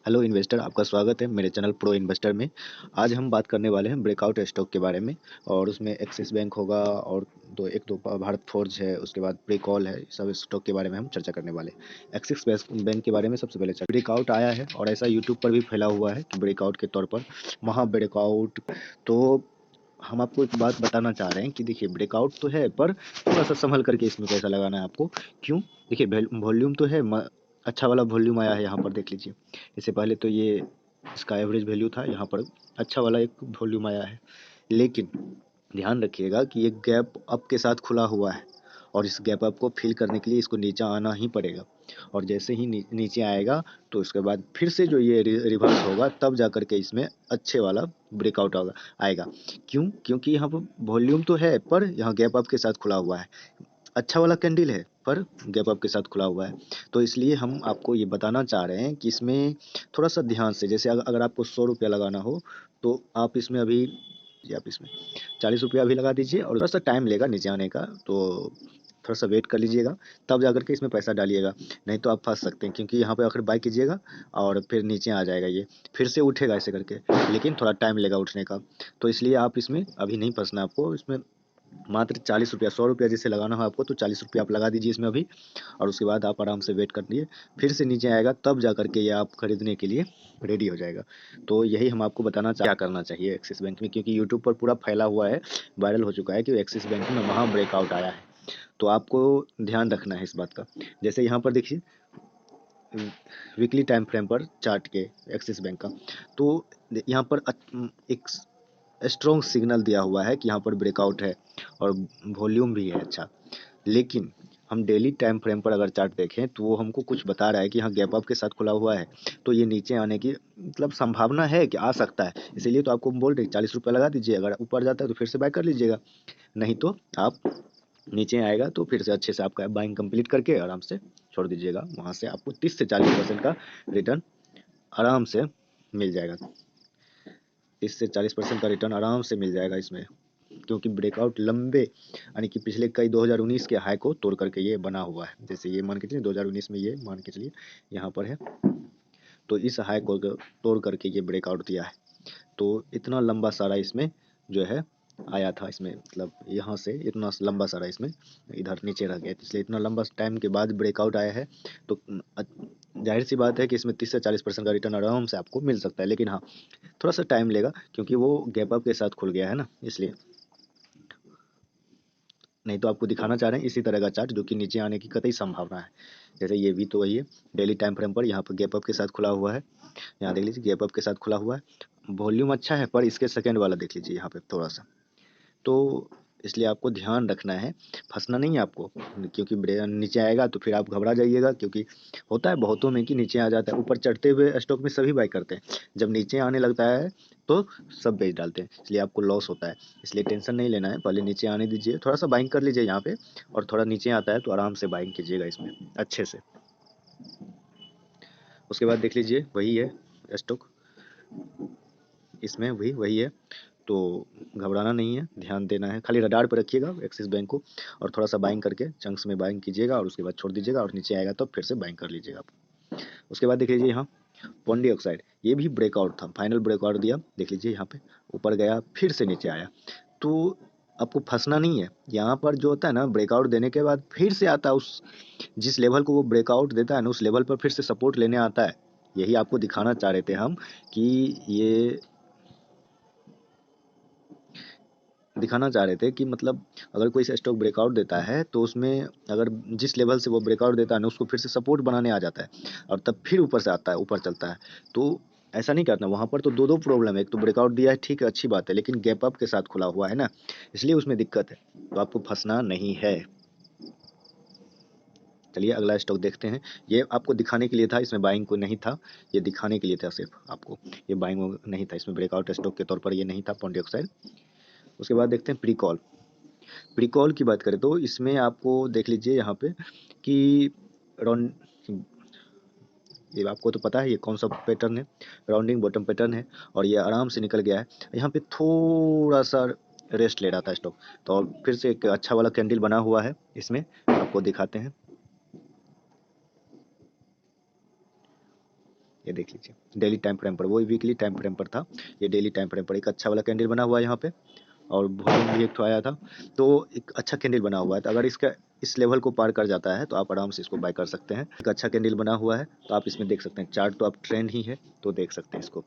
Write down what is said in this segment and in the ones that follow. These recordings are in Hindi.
हेलो इन्वेस्टर, आपका स्वागत है मेरे चैनल प्रो इन्वेस्टर में। आज हम बात करने वाले हैं ब्रेकआउट स्टॉक के बारे में। और उसमें एक्सिस बैंक होगा और दो भारत फोर्ज है, उसके बाद प्रीकॉल है। सब स्टॉक के बारे में हम चर्चा करने वाले हैं। एक्सिस बैंक के बारे में सबसे पहले ब्रेकआउट आया है और ऐसा यूट्यूब पर भी फैला हुआ है कि ब्रेकआउट के तौर पर वहाँ ब्रेकआउट। तो हम आपको एक बात बताना चाह रहे हैं कि देखिए, ब्रेकआउट तो है पर थोड़ा सा संभल करके इसमें पैसा लगाना है आपको। क्यों? देखिए, वॉल्यूम तो है, अच्छा वाला वॉल्यूम आया है यहाँ पर, देख लीजिए। इससे पहले तो ये इसका एवरेज वैल्यू था, यहाँ पर अच्छा वाला एक वॉल्यूम आया है। लेकिन ध्यान रखिएगा कि ये गैप अप के साथ खुला हुआ है और इस गैप अप को फिल करने के लिए इसको नीचे आना ही पड़ेगा। और जैसे ही नीचे आएगा तो उसके बाद फिर से जो ये रिवर्स होगा, तब जा करके इसमें अच्छे वाला ब्रेकआउट आएगा। क्यों? क्योंकि यहाँ पर वॉल्यूम तो है पर यहाँ गैप अप के साथ खुला हुआ है। अच्छा वाला कैंडल है पर गैप अप के साथ खुला हुआ है। तो इसलिए हम आपको ये बताना चाह रहे हैं कि इसमें थोड़ा सा ध्यान से, जैसे अगर आपको 100 रुपया लगाना हो तो आप इसमें अभी, या आप इसमें 40 रुपया भी लगा दीजिए और थोड़ा सा टाइम लेगा नीचे आने का, तो थोड़ा सा वेट कर लीजिएगा, तब जा करके इसमें पैसा डालिएगा। नहीं तो आप फंस सकते हैं, क्योंकि यहाँ पे आखिर बाई कीजिएगा और फिर नीचे आ जाएगा, ये फिर से उठेगा ऐसे करके, लेकिन थोड़ा टाइम लेगा उठने का। तो इसलिए आप इसमें अभी नहीं फंसना आपको। इसमें मात्र 40 रुपया, 100 रुपया जैसे लगाना हो आपको तो 40 रुपया आप लगा दीजिए इसमें अभी। और उसके बाद आप आराम से वेट कर लिए, फिर से नीचे आएगा तब जा करके ये आप खरीदने के लिए रेडी हो जाएगा। तो यही हम आपको बताना क्या करना चाहिए एक्सिस बैंक में, क्योंकि यूट्यूब पर पूरा फैला हुआ है, वायरल हो चुका है कि एक्सिस बैंक में वहाँ ब्रेकआउट आया है। तो आपको ध्यान रखना है इस बात का। जैसे यहाँ पर देखिए, वीकली टाइम फ्रेम पर चार्ट के एक्सिस बैंक का, तो यहाँ पर एक स्ट्रॉन्ग सिग्नल दिया हुआ है कि यहाँ पर ब्रेकआउट है और वॉल्यूम भी है अच्छा। लेकिन हम डेली टाइम फ्रेम पर अगर चार्ट देखें तो वो हमको कुछ बता रहा है कि हाँ, गैप अप के साथ खुला हुआ है, तो ये नीचे आने की मतलब संभावना है कि आ सकता है। इसीलिए तो आपको बोल रहे 40 रुपये लगा दीजिए, अगर ऊपर जाता है तो फिर से बाय कर लीजिएगा। नहीं तो आप नीचे आएगा तो फिर से अच्छे से आपका बाइंग कंप्लीट करके आराम से छोड़ दीजिएगा। वहाँ से आपको 30 से 40% का रिटर्न आराम से मिल जाएगा। 30 से 40% का रिटर्न आराम से मिल जाएगा इसमें, क्योंकि ब्रेकआउट लंबे यानी कि पिछले कई 2019 के हाई को तोड़ करके ये बना हुआ है। जैसे ये मान के चलिए 2019 में, ये मान के चलिए यहाँ पर है, तो इस हाई को तोड़ करके ये ब्रेकआउट दिया है। तो इतना लंबा सारा इसमें जो है आया था, इसमें मतलब यहाँ से इतना लंबा सारा इसमें इधर नीचे रह गया, इसलिए इतना लंबा टाइम के बाद ब्रेकआउट आया है। तो जाहिर सी बात है कि इसमें 30 से 40% का रिटर्न आराम से आपको मिल सकता है। लेकिन हाँ, थोड़ा सा टाइम लेगा, क्योंकि वो गैप अप के साथ खुल गया है ना, इसलिए। नहीं तो आपको दिखाना चाह रहे हैं इसी तरह का चार्ट जो कि नीचे आने की कतई संभावना है। जैसे ये भी तो वही है, डेली टाइम फ्रेम पर यहाँ पर गैप अप के साथ खुला हुआ है। यहाँ देख लीजिए, गैप अप के साथ खुला हुआ है, वॉल्यूम अच्छा है, पर इसके सेकंड वाला देख लीजिए यहाँ पे थोड़ा सा। तो इसलिए आपको ध्यान रखना है, फंसना नहीं है आपको। क्योंकि नीचे आएगा तो फिर आप घबरा जाइएगा, क्योंकि होता है बहुतों में कि नीचे आ जाता है। ऊपर चढ़ते हुए स्टॉक में सभी बाई करते हैं, जब नीचे आने लगता है तो सब बेच डालते हैं, इसलिए आपको लॉस होता है। इसलिए टेंशन नहीं लेना है, पहले नीचे आने दीजिए, थोड़ा सा बाइंग कर लीजिए यहाँ पे, और थोड़ा नीचे आता है तो आराम से बाइंग कीजिएगा इसमें अच्छे से। उसके बाद देख लीजिए, वही है स्टॉक, इसमें भी वही है। तो घबराना नहीं है, ध्यान देना है, खाली रडार पर रखिएगा एक्सिस बैंक को, और थोड़ा सा बाइंग करके चंक्स में बाइंग कीजिएगा और उसके बाद छोड़ दीजिएगा, और नीचे आएगा तो फिर से बाइंग कर लीजिएगा आप। उसके बाद देख लीजिए यहाँ पॉन्डी ऑक्साइड, ये भी ब्रेकआउट था, फाइनल ब्रेकआउट दिया, देख लीजिए यहाँ पे ऊपर गया फिर से नीचे आया। तो आपको फंसना नहीं है, यहाँ पर जो होता है ना, ब्रेकआउट देने के बाद फिर से आता है उस जिस लेवल को वो ब्रेकआउट देता है ना, उस लेवल पर फिर से सपोर्ट लेने आता है। यही आपको दिखाना चाह रहे थे हम, कि ये दिखाना चाह रहे थे कि मतलब अगर कोई स्टॉक ब्रेकआउट देता है तो उसमें अगर जिस लेवल से वो ब्रेकआउट देता है ना, उसको फिर से सपोर्ट बनाने आ जाता है और तब फिर ऊपर से आता है, ऊपर चलता है। तो ऐसा नहीं करना, वहाँ पर तो दो दो प्रॉब्लम है, एक तो ब्रेकआउट दिया है, ठीक है, अच्छी बात है, लेकिन गैप अप के साथ खुला हुआ है ना, इसलिए उसमें दिक्कत है। तो आपको फंसना नहीं है। चलिए अगला स्टॉक देखते हैं। ये आपको दिखाने के लिए था, इसमें बाइंग को नहीं था, ये दिखाने के लिए था सिर्फ आपको, ये बाइंग नहीं था इसमें, ब्रेकआउट स्टॉक के तौर पर ये नहीं था पॉन्डी ऑक्साइड। उसके बाद देखते हैं प्रीकॉल। प्रीकॉल की बात करें तो इसमें आपको देख लीजिए यहाँ पे कि राउंड, ये आपको तो पता है ये कौन सा पैटर्न है, राउंडिंग बॉटम पैटर्न है, और ये आराम से निकल गया है। यहाँ पे थोड़ा सा रेस्ट ले रहा था स्टॉक, तो फिर से एक अच्छा वाला कैंडल बना हुआ है इसमें, आपको दिखाते हैं। ये देख लीजिए, डेली टाइम फ्रेम पर, वो वीकली टाइम फ्रेम पर था, ये डेली टाइम फ्रेम पर एक अच्छा वाला कैंडल बना हुआ है यहाँ पे, और वॉल्यूम भी एक ठो आया था, तो एक अच्छा कैंडल बना हुआ है। तो अगर इसका इस लेवल को पार कर जाता है तो आप आराम से इसको बाय कर सकते हैं। एक अच्छा कैंडल बना हुआ है तो आप इसमें देख सकते हैं, चार्ट तो आप ट्रेंड ही है तो देख सकते हैं इसको,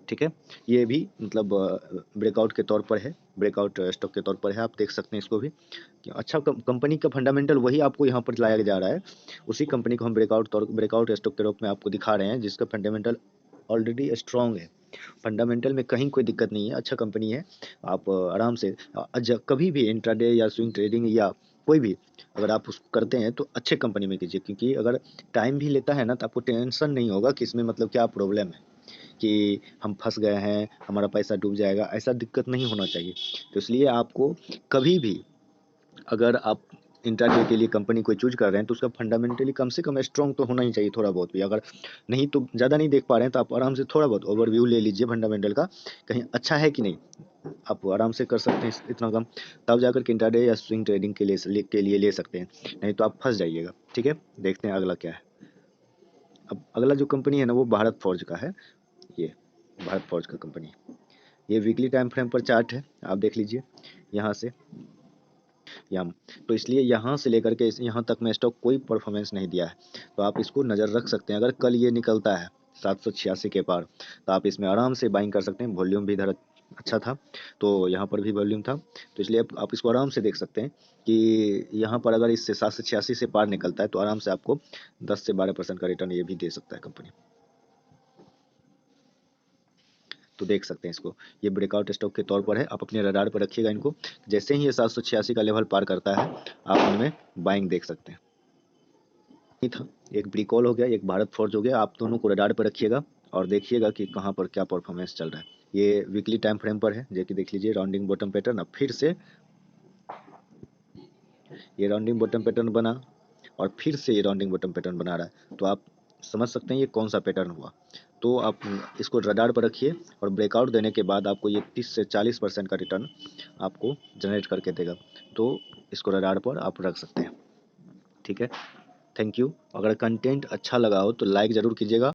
ठीक है। ये भी मतलब ब्रेकआउट के तौर पर है, ब्रेकआउट स्टॉक के तौर पर है, आप देख सकते हैं इसको भी कि अच्छा कंपनी का फंडामेंटल वही आपको यहाँ पर लाया जा रहा है, उसी कंपनी को हम ब्रेकआउट स्टॉक के रूप में आपको दिखा रहे हैं, जिसका फंडामेंटल ऑलरेडी स्ट्रांग है। फंडामेंटल में कहीं कोई दिक्कत नहीं है, अच्छा कंपनी है। आप आराम से कभी भी इंट्राडे या स्विंग ट्रेडिंग या कोई भी अगर आप उसको करते हैं तो अच्छे कंपनी में कीजिए, क्योंकि अगर टाइम भी लेता है ना तो आपको टेंशन नहीं होगा कि इसमें मतलब क्या प्रॉब्लम है, कि हम फंस गए हैं, हमारा पैसा डूब जाएगा, ऐसा दिक्कत नहीं होना चाहिए। तो इसलिए आपको कभी भी अगर आप इंट्राडे के लिए कंपनी कोई चूज कर रहे हैं तो उसका फंडामेंटली कम से कम स्ट्रॉन्ग तो होना ही चाहिए, थोड़ा बहुत भी। अगर नहीं तो ज़्यादा नहीं देख पा रहे हैं तो आप आराम से थोड़ा बहुत ओवरव्यू ले लीजिए फंडामेंटल का, कहीं अच्छा है कि नहीं, आप आराम से कर सकते हैं इतना कम, तब जाकर के इंट्राडे या स्विंग ट्रेडिंग के लिए ले सकते हैं, नहीं तो आप फंस जाइएगा। ठीक है, देखते हैं अगला क्या है। अब अगला जो कंपनी है ना वो भारत फोर्ज का है, ये भारत फोर्ज का कंपनी, ये वीकली टाइम फ्रेम पर चार्ट है, आप देख लीजिए यहाँ से यहाँ, तो इसलिए यहाँ से लेकर के यहाँ तक में स्टॉक कोई परफॉर्मेंस नहीं दिया है, तो आप इसको नज़र रख सकते हैं। अगर कल ये निकलता है 786 के पार तो आप इसमें आराम से बाइंग कर सकते हैं, वॉल्यूम भी इधर अच्छा था तो यहाँ पर भी वॉल्यूम था, तो इसलिए आप इसको आराम से देख सकते हैं कि यहाँ पर अगर इससे 786 से पार निकलता है तो आराम से आपको 10 से 12% का रिटर्न ये भी दे सकता है कंपनी, तो देख सकते हैं इसको। ये ब्रेकआउट स्टॉक के तौर पर है, आप अपने रडार पर रखिएगा इनको, जैसे ही ये 786 का लेवल पार करता है आप इनमें बाइंग देख सकते हैं। ये था, एक ब्रिकॉल हो गया, एक भारत फोर्ज हो गया, आप दोनों को रडार पर रखिएगा और देखिएगा कि कहाँ पर क्या परफॉर्मेंस चल रहा है। ये वीकली टाइम फ्रेम पर है, जो कि देख लीजिए राउंडिंग बॉटम पैटर्न, अब फिर से ये राउंडिंग बॉटम पैटर्न बना और फिर से ये राउंडिंग बॉटम पैटर्न बना रहा है, तो आप समझ सकते हैं ये कौन सा पैटर्न हुआ। तो आप इसको रडार पर रखिए और ब्रेकआउट देने के बाद आपको ये 30 से 40% का रिटर्न आपको जनरेट करके देगा, तो इसको रडार पर आप रख सकते हैं। ठीक है, थैंक यू। अगर कंटेंट अच्छा लगा हो तो लाइक ज़रूर कीजिएगा।